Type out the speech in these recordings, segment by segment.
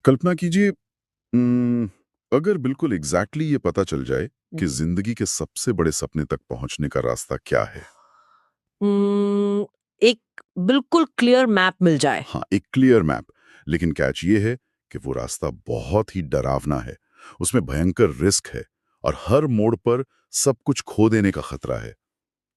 कल्पना कीजिए, अगर बिल्कुल एग्जैक्टली ये पता चल जाए कि हम्म, जिंदगी के सबसे बड़े सपने तक पहुंचने का रास्ता क्या है। एक बिल्कुल क्लियर मैप मिल जाए। हाँ, एक क्लियर मैप। लेकिन कैच ये है कि वो रास्ता बहुत ही डरावना है। उसमें भयंकर रिस्क है और हर मोड़ पर सब कुछ खो देने का खतरा है।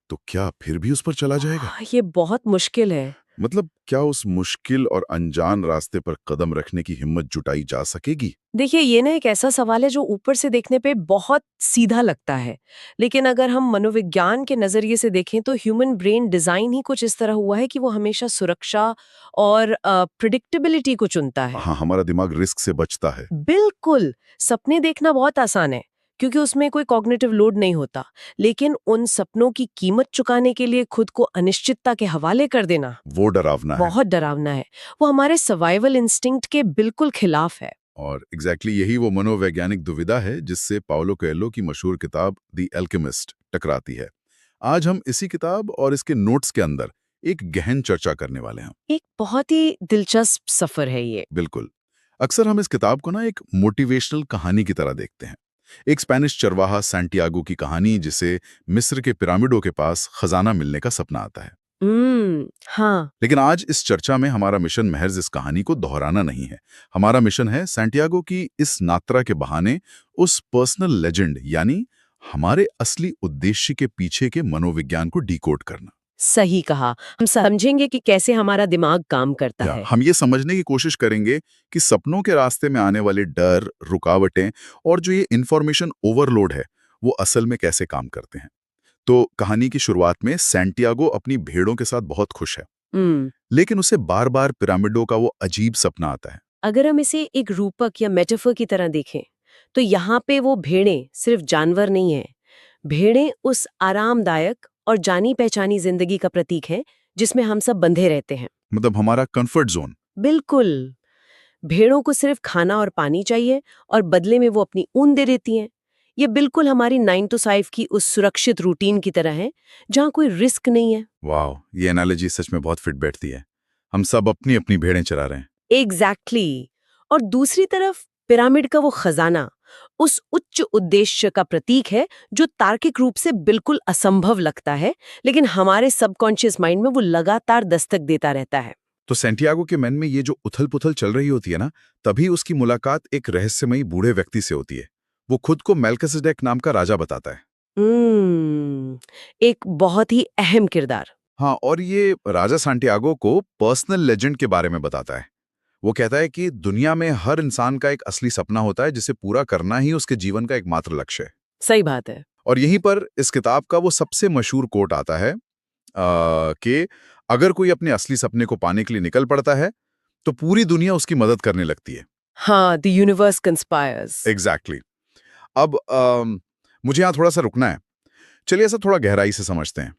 तो क्या फिर भी उस पर चला जाएगा? ये बहुत मुश्किल है। मतलब क्या उस मुश्किल और अनजान रास्ते पर कदम रखने की हिम्मत जुटाई जा सकेगी? देखिए, ये ना एक ऐसा सवाल है जो ऊपर से देखने पे बहुत सीधा लगता है, लेकिन अगर हम मनोविज्ञान के नजरिए से देखें तो ह्यूमन ब्रेन डिजाइन ही कुछ इस तरह हुआ है कि वो हमेशा सुरक्षा और प्रिडिक्टेबिलिटी को चुनता है। हाँ, हमारा दिमाग रिस्क से बचता है। बिल्कुल। सपने देखना बहुत आसान है क्योंकि उसमें कोई कॉग्निटिव लोड नहीं होता, लेकिन उन सपनों की कीमत चुकाने के लिए खुद को अनिश्चितता के हवाले कर देना वो डरावना है। बहुत डरावना है। वो हमारे सर्वाइवल इंस्टिंक्ट के बिल्कुल खिलाफ है। और यही वो मनोवैज्ञानिक दुविधा है जिससे पाउलो कोएल्हो की मशहूर किताब द एल्केमिस्ट टकराती है। आज हम इसी किताब और इसके नोट्स के अंदर एक गहन चर्चा करने वाले हैं। एक बहुत ही दिलचस्प सफर है ये। बिल्कुल। अक्सर हम इस किताब को ना एक मोटिवेशनल कहानी की तरह देखते हैं। एक स्पेनिश चरवाहा सैंटियागो की कहानी, जिसे मिस्र के पिरामिडों के पास खजाना मिलने का सपना आता है। हाँ। लेकिन आज इस चर्चा में हमारा मिशन महज इस कहानी को दोहराना नहीं है। हमारा मिशन है सैंटियागो की इस यात्रा के बहाने उस पर्सनल लेजेंड, यानी हमारे असली उद्देश्य के पीछे के मनोविज्ञान को डिकोड करना। सही कहा। हम समझेंगे कि कैसे हमारा दिमाग काम करता या है। हम ये समझने की कोशिश करेंगे कि सपनों के रास्ते में आने वाले डर, रुकावटें और जो ये इंफॉर्मेशन ओवरलोड है, वो असल में कैसे काम करते हैं। तो कहानी की शुरुआत में सैंटियागो अपनी भेड़ों के साथ बहुत खुश है, हम्म लेकिन उसे बार बार पिरामिडों का वो अजीब सपना आता है। अगर हम इसे एक रूपक या मेटाफर की तरह देखें, तो यहाँ पे वो भेड़ें सिर्फ जानवर नहीं हैं। भेड़ें उस आरामदायक और जानी पहचानी जिंदगी का प्रतीक है जिसमें हम सब बंधे रहते हैं। मतलब हमारा कंफर्ट जोन। बिल्कुल। भेड़ों को सिर्फ खाना और पानी चाहिए और बदले में वो अपनी ऊन दे देती हैं। ये बिल्कुल हमारी 9 to 5 की उस सुरक्षित रूटीन की तरह है जहाँ कोई रिस्क नहीं है। वाह, ये एनालॉजी सच में बहुत फिट बैठती है। हम सब अपनी अपनी भेड़ें चरा रहे हैं। एग्जैक्टली। और दूसरी तरफ पिरामिड का वो खजाना उस उच्च उद्देश्य का प्रतीक है जो तार्किक रूप से बिल्कुल असंभव लगता है, लेकिन हमारे सबकॉन्शियस माइंड में वो लगातार दस्तक देता रहता है। तो सैंटियागो के मन में ये जो उथल-पुथल चल रही होती है ना, तभी उसकी मुलाकात एक रहस्यमयी बूढ़े व्यक्ति से होती है। वो खुद को मेल्किसेडेक नाम का राजा बताता है। एक बहुत ही अहम किरदार। हाँ, और ये राजा सैंटियागो को पर्सनल लेजेंड के बारे में बताता है। वो कहता है कि दुनिया में हर इंसान का एक असली सपना होता है, जिसे पूरा करना ही उसके जीवन का एकमात्र लक्ष्य है। सही बात है। और यहीं पर इस किताब का वो सबसे मशहूर कोट आता है कि अगर कोई अपने असली सपने को पाने के लिए निकल पड़ता है, तो पूरी दुनिया उसकी मदद करने लगती है। हाँ, द यूनिवर्स कंस्पायर्स। एग्जैक्टली। अब मुझे यहाँ थोड़ा सा रुकना है। चलिए ऐसा थोड़ा गहराई से समझते हैं।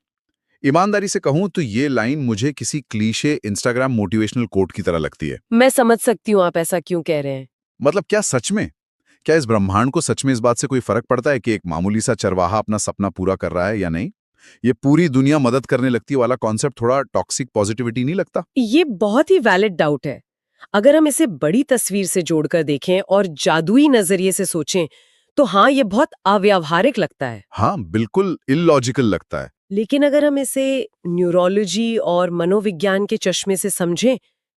ईमानदारी से कहूँ तो ये लाइन मुझे किसी क्लीशे इंस्टाग्राम मोटिवेशनल कोट की तरह लगती है। मैं समझ सकती हूँ आप ऐसा क्यों कह रहे हैं। मतलब क्या सच में, क्या इस ब्रह्मांड को सच में इस बात से कोई फर्क पड़ता है कि एक मामूली सा चरवाहा अपना सपना पूरा कर रहा है या नहीं? ये पूरी दुनिया मदद करने लगती है वाला कॉन्सेप्ट थोड़ा टॉक्सिक पॉजिटिविटी नहीं लगता? ये बहुत ही वैलिड डाउट है। अगर हम इसे बड़ी तस्वीर से जोड़कर देखें और जादुई नजरिए से सोचें, तो हाँ, ये बहुत अव्यावहारिक लगता है। हाँ, बिल्कुल इलॉजिकल लगता है। लेकिन अगर हम इसे न्यूरोलॉजी और मनोविज्ञान के चश्मे से समझें,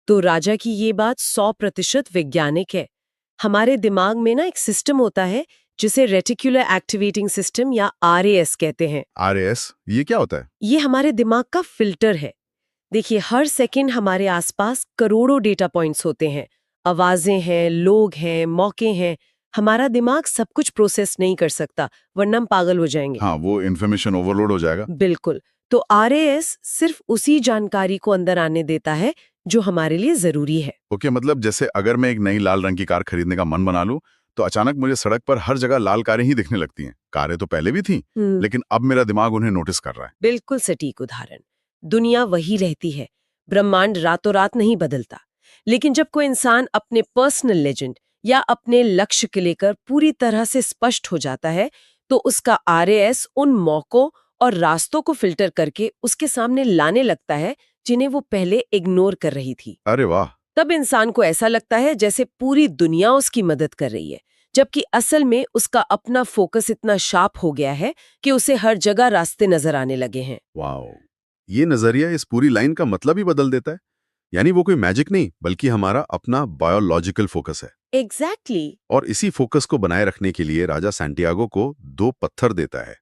तो राजा की ये बात 100% वैज्ञानिक है। हमारे दिमाग में ना एक सिस्टम होता है जिसे रेटिकुलर एक्टिवेटिंग सिस्टम या आरएएस कहते हैं। आरएएस, ये क्या होता है? ये हमारे दिमाग का फिल्टर है। देखिए, हर सेकंड हमारे आसपास करोड़ों डेटा पॉइंट्स होते हैं। आवाजें हैं, लोग हैं, मौके हैं। हमारा दिमाग सब कुछ प्रोसेस नहीं कर सकता, वरना हम पागल हो जाएंगे। हाँ, वो इन्फॉर्मेशन ओवरलोड हो जाएगा। बिल्कुल। तो आरएएस सिर्फ उसी जानकारी को अंदर आने देता है जो हमारे लिए जरूरी है। ओके, मतलब जैसे अगर मैं एक नई लाल रंग की कार खरीदने का मन बना लूं, तो अचानक मुझे सड़क पर हर जगह लाल कारें ही दिखने लगती हैं। कारें तो पहले भी थीं, लेकिन अब मेरा दिमाग उन्हें नोटिस कर रहा है। बिल्कुल सटीक उदाहरण। दुनिया वही रहती है, ब्रह्मांड रातों रात नहीं बदलता। लेकिन जब कोई इंसान अपने पर्सनल लेजेंड या अपने लक्ष्य के लेकर पूरी तरह से स्पष्ट हो जाता है, तो उसका आरएएस उन मौकों और रास्तों को फिल्टर करके उसके सामने लाने लगता है जिन्हें वो पहले इग्नोर कर रही थी। अरे वाह! तब इंसान को ऐसा लगता है जैसे पूरी दुनिया उसकी मदद कर रही है, जबकि असल में उसका अपना फोकस इतना शार्प हो गया है कि उसे हर जगह रास्ते नजर आने लगे हैं। वाओ! ये नजरिया इस पूरी लाइन का मतलब ही बदल देता है। यानी वो कोई मैजिक नहीं, बल्कि हमारा अपना बायोलॉजिकल फोकस है। एग्जैक्टली। और इसी फोकस को बनाए रखने के लिए राजा सैंटियागो को 2 पत्थर देता है,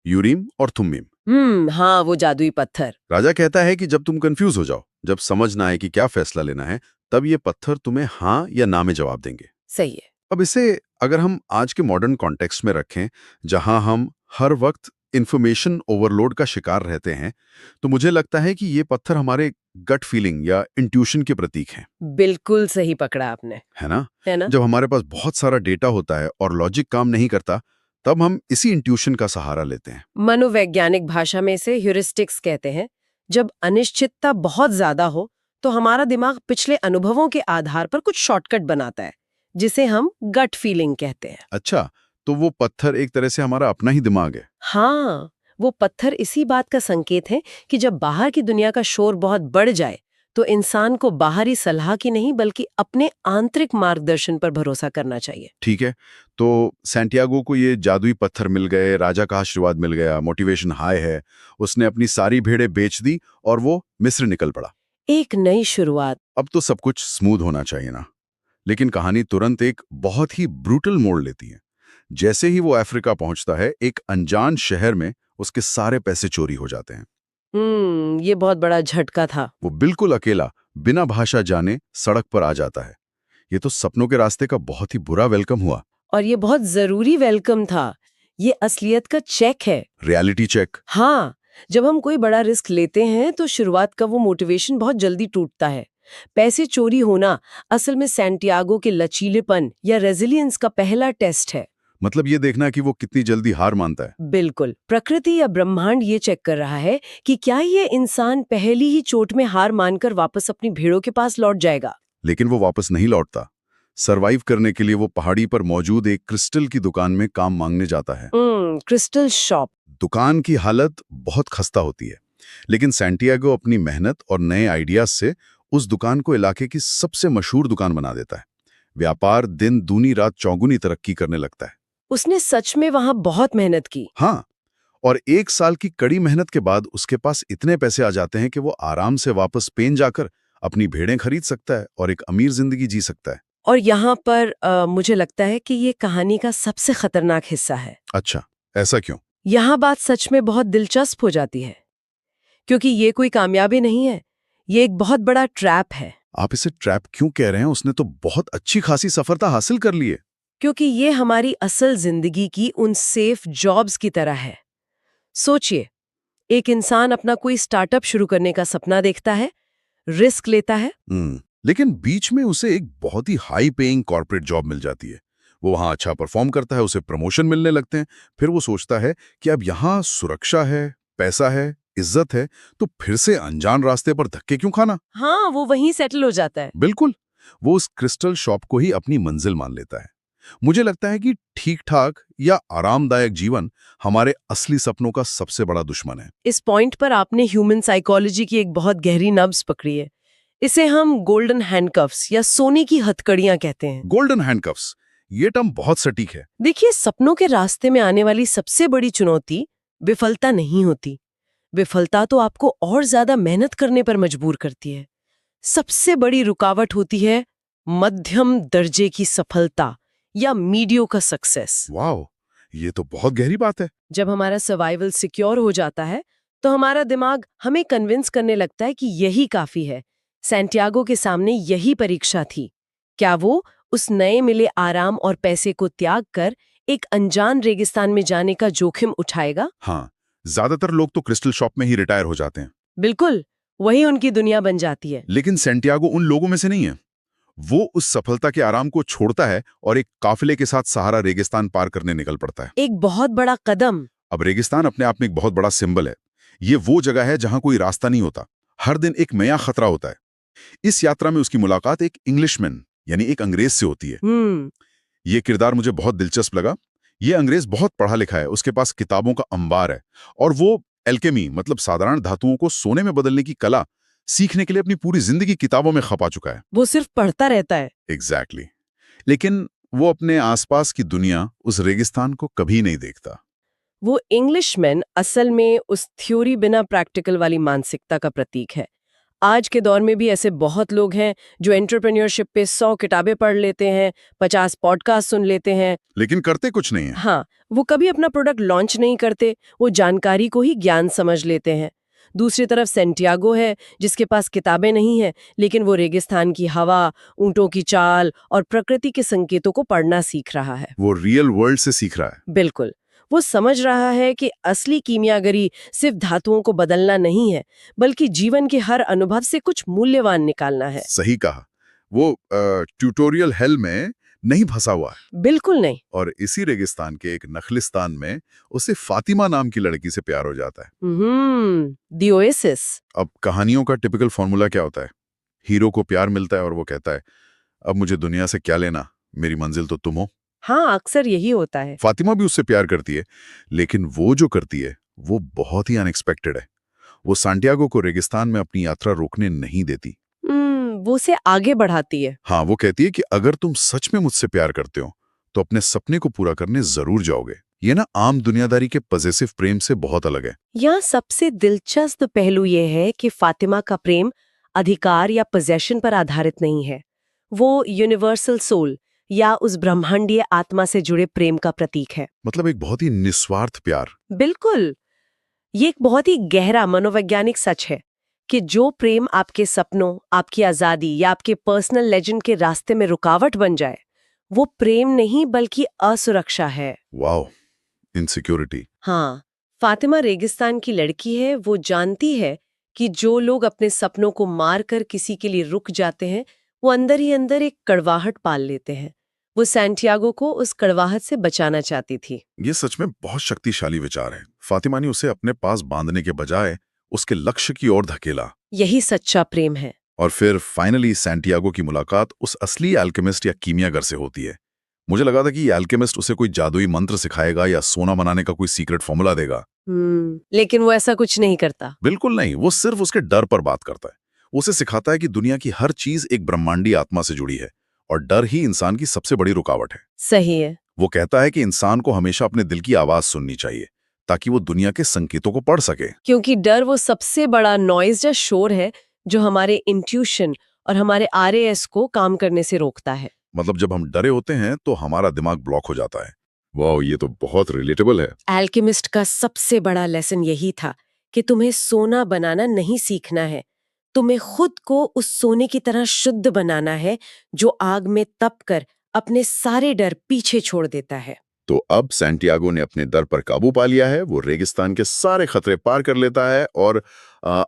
यूरीम और थुम्मीम। हाँ, वो जादुई पत्थर। राजा कहता है कि जब तुम कंफ्यूज हो जाओ, जब समझ ना आए कि क्या फैसला लेना है, तब ये पत्थर तुम्हें हाँ या ना में जवाब देंगे। सही है। अब इसे अगर हम आज के मॉडर्न कॉन्टेक्स्ट में रखें, जहां हम हर वक्त इंफॉर्मेशन ओवरलोड का शिकार रहते हैं, तो मुझे लगता है कि ये पत्थर हमारे गट फीलिंग या इंट्यूशन के प्रतीक हैं। बिल्कुल सही पकड़ा आपने। है ना? है ना? जब हमारे पास बहुत सारा डेटा होता है और लॉजिक काम नहीं करता, तब हम इसी इंट्यूशन का सहारा लेते हैं। मनोवैज्ञानिक भाषा में इसे ह्यूरिस्टिक्स कहते हैं। जब अनिश्चितता बहुत ज्यादा हो तो हमारा दिमाग पिछले अनुभवों के आधार पर कुछ शॉर्टकट बनाता है, जिसे हम गट फीलिंग कहते हैं। अच्छा, तो वो पत्थर एक तरह से हमारा अपना ही दिमाग है। हाँ, वो पत्थर इसी बात का संकेत है कि जब बाहर की दुनिया का शोर बहुत बढ़ जाए तो इंसान को बाहरी सलाह की नहीं बल्कि अपने आंतरिक मार्गदर्शन पर भरोसा करना चाहिए। ठीक है, तो सैंटियागो को ये जादुई पत्थर मिल गए, राजा का आशीर्वाद मिल गया, मोटिवेशन हाई है, उसने अपनी सारी भेड़ें बेच दी और वो मिस्र निकल पड़ा। एक नई शुरुआत। अब तो सब कुछ स्मूथ होना चाहिए ना? लेकिन कहानी तुरंत एक बहुत ही ब्रूटल मोड़ लेती है। जैसे ही वो अफ्रीका पहुंचता है, एक अनजान शहर में उसके सारे पैसे चोरी हो जाते हैं। ये बहुत बड़ा झटका था। वो बिल्कुल अकेला, बिना भाषा जाने सड़क पर आ जाता है। ये तो सपनों के रास्ते का बहुत ही बुरा वेलकम हुआ। और ये बहुत जरूरी वेलकम था। ये असलियत का चेक है। Reality check. हाँ, जब हम कोई बड़ा रिस्क लेते हैं तो शुरुआत का वो मोटिवेशन बहुत जल्दी टूटता है। पैसे चोरी होना असल में सैंटियागो के लचीलेपन या रेजिलियंस का पहला टेस्ट है। मतलब ये देखना कि वो कितनी जल्दी हार मानता है। बिल्कुल, प्रकृति या ब्रह्मांड ये चेक कर रहा है कि क्या ये इंसान पहली ही चोट में हार मानकर वापस अपनी भेड़ों के पास लौट जाएगा। लेकिन वो वापस नहीं लौटता। सरवाइव करने के लिए वो पहाड़ी पर मौजूद एक क्रिस्टल की दुकान में काम मांगने जाता है। Crystal shop. दुकान की हालत बहुत खस्ता होती है, लेकिन सैंटियागो अपनी मेहनत और नए आइडियाज से उस दुकान को इलाके की सबसे मशहूर दुकान बना देता है। व्यापार दिन दूनी रात चौगुनी तरक्की करने लगता है। उसने सच में वहां बहुत मेहनत की। हाँ, और 1 साल की कड़ी मेहनत के बाद उसके पास इतने पैसे आ जाते हैं कि वो आराम से वापस स्पेन जाकर अपनी भेड़ें खरीद सकता है और एक अमीर जिंदगी जी सकता है। और यहाँ पर मुझे लगता है कि ये कहानी का सबसे खतरनाक हिस्सा है। अच्छा, ऐसा क्यों? यहाँ बात सच में बहुत दिलचस्प हो जाती है, क्योंकि ये कोई कामयाबी नहीं है, ये एक बहुत बड़ा ट्रैप है। आप इसे ट्रैप क्यों कह रहे हैं? उसने तो बहुत अच्छी खासी सफलता हासिल कर ली है। क्योंकि ये हमारी असल जिंदगी की उन सेफ जॉब्स की तरह है। सोचिए, एक इंसान अपना कोई स्टार्टअप शुरू करने का सपना देखता है, रिस्क लेता है। लेकिन बीच में उसे एक बहुत ही हाई पेइंग कॉर्पोरेट जॉब मिल जाती है। वो वहां अच्छा परफॉर्म करता है, उसे प्रमोशन मिलने लगते हैं। फिर वो सोचता है कि अब यहाँ सुरक्षा है, पैसा है, इज्जत है, तो फिर से अनजान रास्ते पर धक्के क्यों खाना? हाँ, वो वहीं सेटल हो जाता है। बिल्कुल, वो उस क्रिस्टल शॉप को ही अपनी मंजिल मान लेता है। मुझे लगता है कि ठीक-ठाक या आरामदायक जीवन हमारे असली सपनों का सबसे बड़ा दुश्मन है। इस पॉइंट पर आपने ह्यूमन साइकोलॉजी की एक बहुत गहरी नब्ज पकड़ी है। इसे हम गोल्डन हैंडकफ्स या सोने की हथकड़ियां कहते हैं। गोल्डन हैंडकफ्स, ये टर्म बहुत सटीक है। देखिए, सपनों के रास्ते में आने वाली सबसे बड़ी चुनौती विफलता नहीं होती। विफलता तो आपको और ज्यादा मेहनत करने पर मजबूर करती है। सबसे बड़ी रुकावट होती है मध्यम दर्जे की सफलता या मीडियोकर सक्सेस। वाह, ये तो बहुत गहरी बात है। जब हमारा सर्वाइवल सिक्योर हो जाता है तो हमारा दिमाग हमें कन्विंस करने लगता है कि यही काफी है। सैंटियागो के सामने यही परीक्षा थी। क्या वो उस नए मिले आराम और पैसे को त्याग कर एक अनजान रेगिस्तान में जाने का जोखिम उठाएगा? हाँ, ज्यादातर लोग तो क्रिस्टल शॉप में ही रिटायर हो जाते हैं। बिल्कुल, वही उनकी दुनिया बन जाती है। लेकिन सैंटियागो उन लोगों में से नहीं है। वो उस सफलता के आराम को छोड़ता है और एक काफिले के साथ सहारा रेगिस्तान पार करने निकल पड़ता है। एक बहुत बड़ा कदम। अब रेगिस्तान अपने आप में एक बहुत बड़ा सिंबल है। ये वो जगह है जहां कोई रास्ता नहीं होता, हर दिन एक नया खतरा होता है। इस यात्रा में उसकी मुलाकात एक इंग्लिशमैन यानी एक अंग्रेज से होती है। ये किरदार मुझे बहुत दिलचस्प लगा। ये अंग्रेज बहुत पढ़ा लिखा है, उसके पास किताबों का अंबार है और वो एल्केमी मतलब साधारण धातुओं को सोने में बदलने की कला सीखने के लिए अपनी पूरी जिंदगी किताबों में खपा चुका है। वो सिर्फ पढ़ता रहता है। एग्जैक्टली लेकिन वो अपने आसपास की दुनिया, उस रेगिस्तान को कभी नहीं देखता। वो इंग्लिशमैन असल में उस थ्योरी बिना प्रैक्टिकल वाली मानसिकता का प्रतीक है। आज के दौर में भी ऐसे बहुत लोग हैं जो एंटरप्रेन्योरशिप पे 100 किताबें पढ़ लेते हैं, 50 पॉडकास्ट सुन लेते हैं। लेकिन करते कुछ नहीं है। हाँ, वो कभी अपना प्रोडक्ट लॉन्च नहीं करते, वो जानकारी को ही ज्ञान समझ लेते हैं। दूसरी तरफ सेंटियागो है, जिसके पास किताबें नहीं हैं, लेकिन वो रेगिस्तान की हवा, ऊंटों की चाल और प्रकृति के संकेतों को पढ़ना सीख रहा है। वो रियल वर्ल्ड से सीख रहा है। बिल्कुल। वो समझ रहा है कि असली कीमियागरी सिर्फ धातुओं को बदलना नहीं है, बल्कि जीवन के हर अनुभव से कुछ मूल्यवान निकालना है। सही कहा। वो ट्यूटोरियल हेल में नहीं फंसा हुआ है। बिल्कुल नहीं। और इसी रेगिस्तान के एक नखलिस्तान में उसे फातिमा नाम की लड़की से प्यार हो जाता है। दी ओएसिस। अब कहानियों का टिपिकल फॉर्मूला क्या होता है? हीरो को प्यार मिलता है और वो कहता है, अब मुझे दुनिया से क्या लेना, मेरी मंजिल तो तुम हो। हाँ, अक्सर यही होता है। फातिमा भी उससे प्यार करती है, लेकिन वो जो करती है वो बहुत ही अनएक्सपेक्टेड है। वो सांटियागो को रेगिस्तान में अपनी यात्रा रोकने नहीं देती। वो उसे आगे बढ़ाती है। हाँ, वो कहती है कि अगर तुम सच में मुझसे प्यार करते हो तो अपने सपने को पूरा करने जरूर जाओगे। ये ना आम दुनियादारी के पजेसिव प्रेम से बहुत अलग है। यहाँ सबसे दिलचस्प पहलू ये है कि फातिमा का प्रेम अधिकार या पोजेशन पर आधारित नहीं है। वो यूनिवर्सल सोल या उस ब्रह्मांडीय आत्मा से जुड़े प्रेम का प्रतीक है। मतलब एक बहुत ही निस्वार्थ प्यार। बिल्कुल। ये एक बहुत ही गहरा मनोवैज्ञानिक सच है कि जो प्रेम आपके सपनों, आपकी आजादी या आपके पर्सनल लेजेंड के रास्ते में रुकावट बन जाए, वो प्रेम नहीं बल्कि असुरक्षा है। Wow, insecurity. हाँ, फातिमा रेगिस्तान की लड़की है। वो जानती है कि जो लोग अपने सपनों को मारकर किसी के लिए रुक जाते हैं, वो अंदर ही अंदर एक कड़वाहट पाल लेते हैं। वो सैंटियागो को उस कड़वाहट से बचाना चाहती थी। ये सच में बहुत शक्तिशाली विचार है। फातिमा ने उसे अपने पास बांधने के बजाय उसके लक्ष्य की ओर धकेला। यही सच्चा प्रेम है। और फिर फाइनली सैंटियागो की मुलाकात उस असली एल्केमिस्ट या कीमियागर से होती है। मुझे लगा था कि ये एल्केमिस्ट उसे कोई जादुई मंत्र सिखाएगा या सोना बनाने का कोई सीक्रेट फॉर्मूला देगा। लेकिन वो ऐसा कुछ नहीं करता। बिल्कुल नहीं, वो सिर्फ उसके डर पर बात करता है। उसे सिखाता है कि दुनिया की हर चीज एक ब्रह्मांडी आत्मा से जुड़ी है और डर ही इंसान की सबसे बड़ी रुकावट है। सही है। वो कहता है कि इंसान को हमेशा अपने दिल की आवाज सुननी चाहिए ताकि वो दुनिया के संकेतों को पढ़ सके। क्योंकि डर वो सबसे बड़ा नॉइज या शोर है जो हमारे इंट्यूशन और हमारे आरएएस को काम करने से रोकता है। मतलब जब हम डरे होते हैं तो हमारा दिमाग ब्लॉक हो जाता है। वाह, ये तो बहुत रिलेटेबल है। एल्केमिस्ट का सबसे बड़ा लेसन यही था कि तुम्हें सोना बनाना नहीं सीखना है, तुम्हें खुद को उस सोने की तरह शुद्ध बनाना है जो आग में तप कर अपने सारे डर पीछे छोड़ देता है। तो अब सैंटियागो ने अपने डर पर काबू पा लिया है। वो रेगिस्तान के सारे खतरे पार कर लेता है और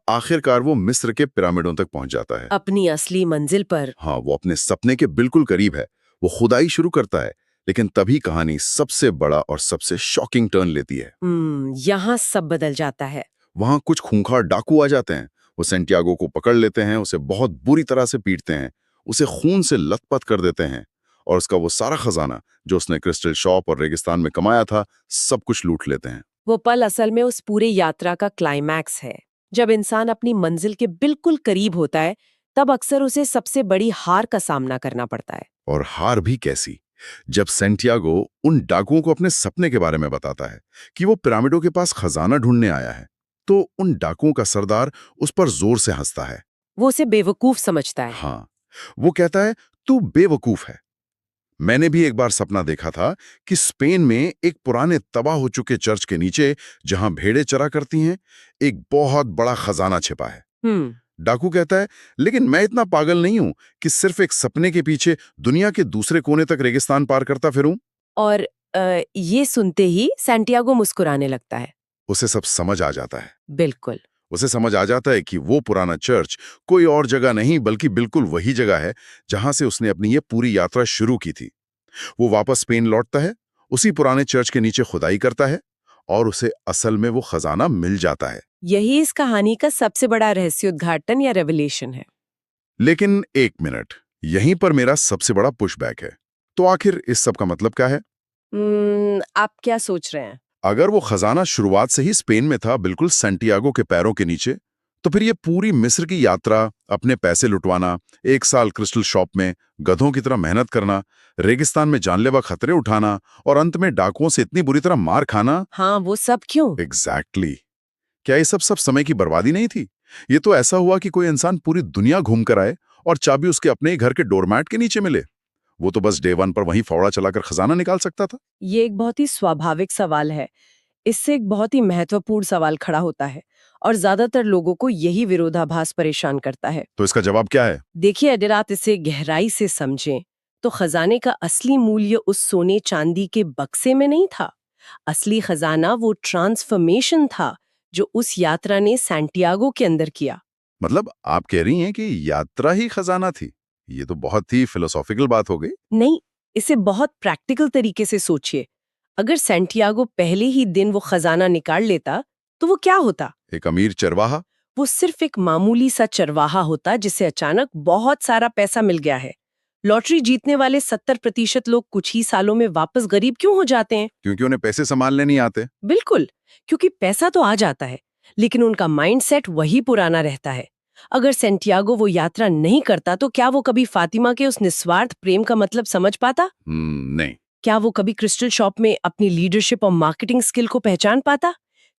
आखिरकार वो मिस्र के पिरामिडों तक पहुंच जाता है, अपनी असली मंजिल पर। हाँ, वो अपने सपने के बिल्कुल करीब है। वो खुदाई शुरू करता है, लेकिन तभी कहानी सबसे बड़ा और सबसे शॉकिंग टर्न लेती है। यहाँ सब बदल जाता है। वहां कुछ खूंखार डाकू आ जाते हैं। वो सैंटियागो को पकड़ लेते हैं, उसे बहुत बुरी तरह से पीटते हैं, उसे खून से लथपथ कर देते हैं और उसका वो सारा खजाना जो उसने क्रिस्टल शॉप और रेगिस्तान में कमाया था, सब कुछ लूट लेते हैं। वो पल असल में उस पूरे यात्रा का क्लाइमैक्स है। जब इंसान अपनी मंजिल के बिल्कुल करीब होता है, तब अक्सर उसे सबसे बड़ी हार का सामना करना पड़ता है। और हार भी कैसी, जब सैंटियागो उन डाकुओं को अपने सपने के बारे में बताता है कि वो पिरामिडों के पास खजाना ढूंढने आया है, तो उन डाकुओं का सरदार उस पर जोर से हंसता है। वो उसे बेवकूफ समझता है। हाँ, वो कहता है, तू बेवकूफ है। मैंने भी एक बार सपना देखा था कि स्पेन में एक पुराने तबाह हो चुके चर्च के नीचे, जहां भेड़ें चरा करती हैं, एक बहुत बड़ा खजाना छिपा है। डाकू कहता है, लेकिन मैं इतना पागल नहीं हूं कि सिर्फ एक सपने के पीछे दुनिया के दूसरे कोने तक रेगिस्तान पार करता फिरूं। और ये सुनते ही सैंटियागो मुस्कुराने लगता है। उसे सब समझ आ जाता है। बिल्कुल। उसे समझ आ जाता है कि वो पुराना चर्च कोई और जगह नहीं बल्कि बिल्कुल वही जगह है जहां से उसने अपनी ये पूरी यात्रा शुरू की थी। वो वापस स्पेन लौटता है, उसी पुराने चर्च के नीचे खुदाई करता है और उसे असल में वो खजाना मिल जाता है। यही इस कहानी का सबसे बड़ा रहस्योद्घाटन या रेवलेशन है। लेकिन एक मिनट, यहीं पर मेरा सबसे बड़ा पुशबैक है। तो आखिर इस सब का मतलब क्या है? आप क्या सोच रहे हैं? अगर वो खजाना शुरुआत से ही स्पेन में था, बिल्कुल सैंटियागो के पैरों के नीचे, तो फिर ये पूरी मिस्र की यात्रा, अपने पैसे लुटवाना, 1 साल क्रिस्टल शॉप में गधों की तरह मेहनत करना, रेगिस्तान में जानलेवा खतरे उठाना और अंत में डाकुओं से इतनी बुरी तरह मार खाना। हाँ, वो सब क्यों? एग्जैक्टली क्या ये सब समय की बर्बादी नहीं थी? ये तो ऐसा हुआ कि कोई इंसान पूरी दुनिया घूम कर आए और चाबी उसके अपने ही घर के डोरमैट के नीचे मिले। वो तो बस डे 1 पर वहीं फावड़ा चलाकर खजाना निकाल सकता था। ये एक बहुत ही स्वाभाविक सवाल है। इससे एक बहुत ही महत्वपूर्ण सवाल खड़ा होता है और ज्यादातर लोगों को यही विरोधाभास परेशान करता है। तो इसका जवाब क्या है? देखिए, अगर आप इसे गहराई से समझें तो खजाने का असली मूल्य उस सोने चांदी के बक्से में नहीं था। असली खजाना वो ट्रांसफॉर्मेशन था जो उस यात्रा ने सैंटियागो के अंदर किया। मतलब आप कह रही हैं कि यात्रा ही खजाना थी? ये तो बहुत ही फिलोसॉफिकल बात हो गई। नहीं, इसे बहुत प्रैक्टिकल तरीके से सोचिए। अगर सैंटियागो पहले ही दिन वो खजाना निकाल लेता तो वो क्या होता? एक अमीर चरवाहा? वो सिर्फ एक मामूली सा चरवाहा होता जिसे अचानक बहुत सारा पैसा मिल गया है। लॉटरी जीतने वाले 70% लोग कुछ ही सालों में वापस गरीब क्यों हो जाते हैं? क्योंकि उन्हें पैसे संभालने नहीं आते। बिल्कुल, क्योंकि पैसा तो आ जाता है, लेकिन उनका माइंडसेट वही पुराना रहता है। अगर सैंटियागो वो यात्रा नहीं करता तो क्या वो कभी फातिमा के उस निस्वार्थ प्रेम का मतलब समझ पाता? नहीं। क्या वो कभी क्रिस्टल शॉप में अपनी लीडरशिप और मार्केटिंग स्किल को पहचान पाता?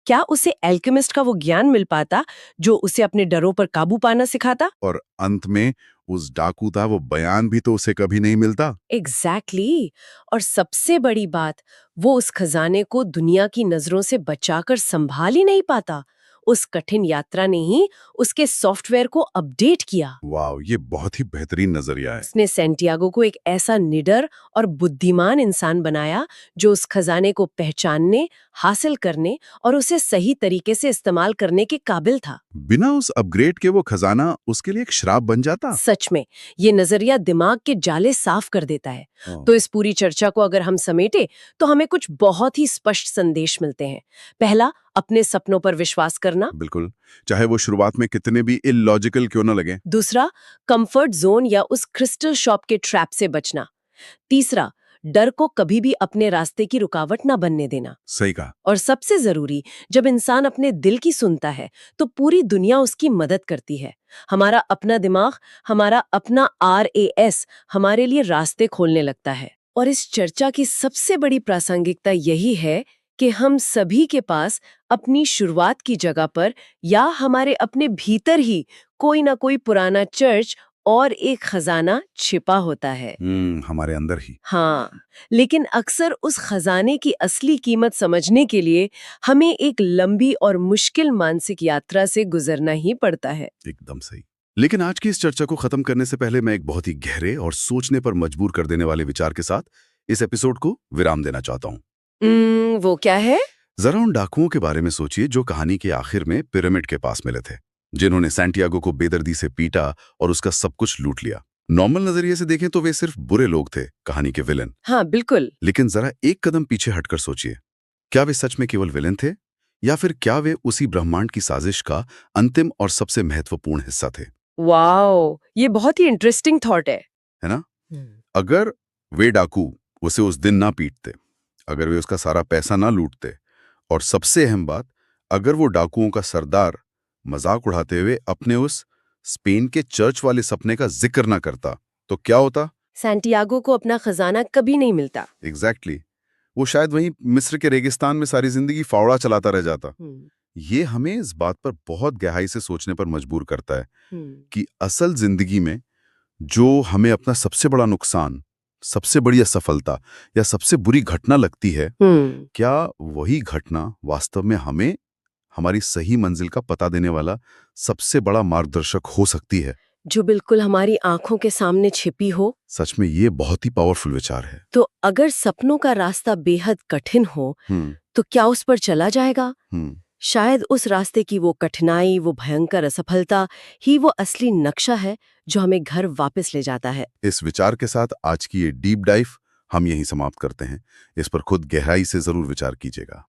क्या उसे एल्केमिस्ट का वो ज्ञान मिल पाता जो उसे अपने डरों पर काबू पाना सिखाता? और अंत में उस डाकू था वो बयान भी तो उसे कभी नहीं मिलता। एग्जैक्टली। और सबसे बड़ी बात, वो उस खजाने को दुनिया की नजरों से बचाकर संभाल ही नहीं पाता। उस कठिन यात्रा ने ही उसके सॉफ्टवेयर को अपडेट किया। वाह, ये बहुत ही बेहतरीन नजरिया है। उसने सैंटियागो को एक ऐसा निडर और बुद्धिमान इंसान बनाया जो उस खजाने को पहचानने, हासिल करने और उसे सही तरीके से इस्तेमाल करने के काबिल था। बिना उस अपग्रेड के वो खजाना उसके लिए एक श्राप बन जाता। सच में, ये नजरिया दिमाग के जाले साफ कर देता है। तो इस पूरी चर्चा को अगर हम समेटे तो हमें कुछ बहुत ही स्पष्ट संदेश मिलते हैं। पहला, अपने सपनों पर विश्वास करना। बिल्कुल, चाहे वो शुरुआत में कितने भी इलॉजिकल क्यों न लगे। दूसरा, कंफर्ट जोन या उस क्रिस्टल शॉप के ट्रैप से बचना। तीसरा, डर को कभी भी अपने रास्ते की रुकावट ना बनने देना। सही कहा। और सबसे जरूरी, जब इंसान अपने दिल की सुनता है तो पूरी दुनिया उसकी मदद करती है। हमारा अपना दिमाग, हमारा अपना RAS हमारे लिए रास्ते खोलने लगता है। और इस चर्चा की सबसे बड़ी प्रासंगिकता यही है कि हम सभी के पास अपनी शुरुआत की जगह पर या हमारे अपने भीतर ही कोई ना कोई पुराना चर्च और एक खजाना छिपा होता है। हमारे अंदर ही। हाँ, लेकिन अक्सर उस खजाने की असली कीमत समझने के लिए हमें एक लंबी और मुश्किल मानसिक यात्रा से गुजरना ही पड़ता है। एकदम सही। लेकिन आज की इस चर्चा को खत्म करने से पहले मैं एक बहुत ही गहरे और सोचने पर मजबूर कर देने वाले विचार के साथ इस एपिसोड को विराम देना चाहता हूँ। वो क्या है? जरा उन डाकुओं के बारे में सोचिए जो कहानी के आखिर में पिरामिड के पास मिले थे, जिन्होंने सैंटियागो को बेदर्दी से पीटा और उसका सब कुछ लूट लिया। नॉर्मल नजरिए से देखें तो वे सिर्फ बुरे लोग थे, कहानी के विलेन। हाँ, बिल्कुल। लेकिन जरा एक कदम पीछे हटकर सोचिए, क्या वे सच में केवल विलेन थे या फिर क्या वे उसी ब्रह्मांड की साजिश का अंतिम और सबसे महत्वपूर्ण हिस्सा थे? वाओ, ये बहुत ही इंटरेस्टिंग थॉट है ना? अगर वे डाकू उसे उस दिन ना पीटते, अगर वे उसका सारा पैसा ना लूटते, और सबसे अहम बात, अगर वो डाकुओं का सरदार मजाक उड़ाते हुए अपने उस स्पेन के चर्च वाले सपने का जिक्र ना करता, तो क्या होता? सैंटियागो को अपना खजाना कभी नहीं मिलता। एग्जैक्टली वो शायद वहीं मिस्र के रेगिस्तान में सारी जिंदगी फावड़ा चलाता रह जाता। ये हमें इस बात पर बहुत गहराई से सोचने पर मजबूर करता है कि असल जिंदगी में जो हमें अपना सबसे बड़ा नुकसान, सबसे बड़ी असफलता या सबसे बुरी घटना लगती है, क्या वही घटना वास्तव में हमें हमारी सही मंजिल का पता देने वाला सबसे बड़ा मार्गदर्शक हो सकती है, जो बिल्कुल हमारी आंखों के सामने छिपी हो। सच में ये बहुत ही पावरफुल विचार है। तो अगर सपनों का रास्ता बेहद कठिन हो तो क्या उस पर चला जाएगा? शायद उस रास्ते की वो कठिनाई, वो भयंकर असफलता ही वो असली नक्शा है जो हमें घर वापस ले जाता है। इस विचार के साथ आज की ये डीप डाइव हम यहीं समाप्त करते हैं। इस पर खुद गहराई से जरूर विचार कीजिएगा।